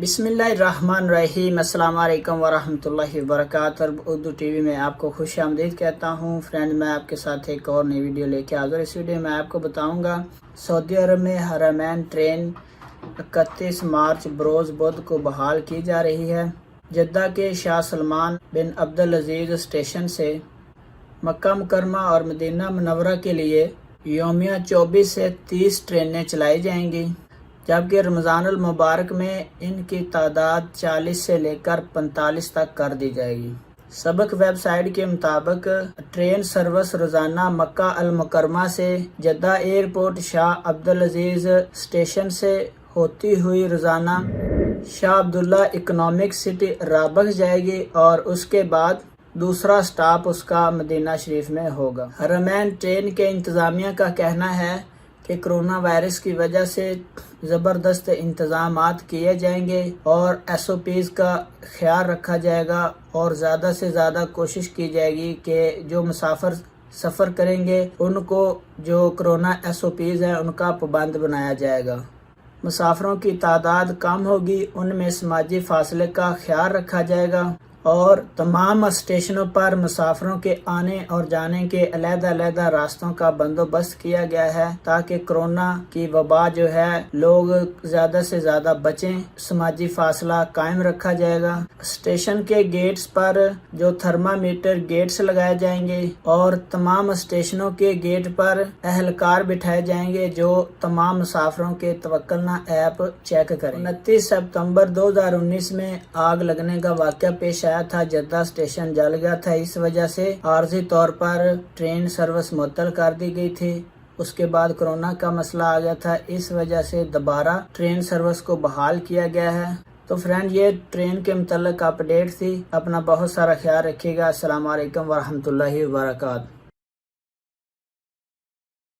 बिस्मिल्लाहिर्रहमानिर्रहीम। अस्सलाम वालेकुम वरहमतुल्लाहि वबरकातुहू। उर्दू टीवी में आपको खुश आमदीद कहता हूँ। फ्रेंड, मैं आपके साथ एक और नई वीडियो लेके हाजिर। इस वीडियो में आपको बताऊँगा सऊदी अरब में हरमैन ट्रेन 31 मार्च बरोज़ बुध को बहाल की जा रही है। जद्दा के शाह सलमान बिन अब्दुल अजीज़ स्टेशन से मक्का मुकरमा और मदीना मुनव्वरा के लिए यौमिया 24 से 30 ट्रेनें चलाई जाएंगी, जबकि रमज़ानुल मुबारक में इनकी तादाद 40 से लेकर 45 तक कर दी जाएगी। सबक वेबसाइट के मुताबिक ट्रेन सर्विस रोज़ाना मक्का अल मुकरमा से जद्दा एयरपोर्ट शाह अब्दुल अजीज़ स्टेशन से होती हुई रोज़ाना शाह अब्दुल्ला इकोनॉमिक सिटी राबग जाएगी और उसके बाद दूसरा स्टॉप उसका मदीना शरीफ में होगा। हरमैन ट्रेन के इंतज़ामिया का कहना है कि कोरोना वायरस की वजह से ज़बरदस्त इंतज़ामात किए जाएंगे और SOPs का ख्याल रखा जाएगा और ज़्यादा से ज़्यादा कोशिश की जाएगी कि जो मुसाफिर सफ़र करेंगे उनको जो कोरोना SOPs हैं उनका पाबंद बनाया जाएगा। मुसाफिरों की तादाद कम होगी, उनमें समाजी फासले का ख्याल रखा जाएगा और तमाम स्टेशनों पर मुसाफिरों के आने और जाने के अलग-अलग रास्तों का बंदोबस्त किया गया है ताकि कोरोना की वबा जो है लोग ज़्यादा से ज़्यादा बचें। समाजी फासला कायम रखा जाएगा। स्टेशन के गेट्स पर जो थर्मामीटर गेट्स लगाए जाएंगे और तमाम स्टेशनों के गेट पर एहलकार बिठाए जाएंगे जो तमाम मुसाफिरों के तवक्कलना ऐप चेक करें। 29 सितंबर 2019 में आग लगने का वाक़या पेश था। जद्दा स्टेशन जल गया था। इस वजह से आर्जी तौर पर ट्रेन सर्विस मुअत्तल कर दी गई थी। उसके बाद कोरोना का मसला आ गया था, इस वजह से दोबारा ट्रेन सर्विस को बहाल किया गया है। तो फ्रेंड, ये ट्रेन के मुतल्लिक अपडेट थी। अपना बहुत सारा ख्याल रखिएगा। अस्सलाम वालेकुम वरहमतुल्लाहि वबरकातुहू।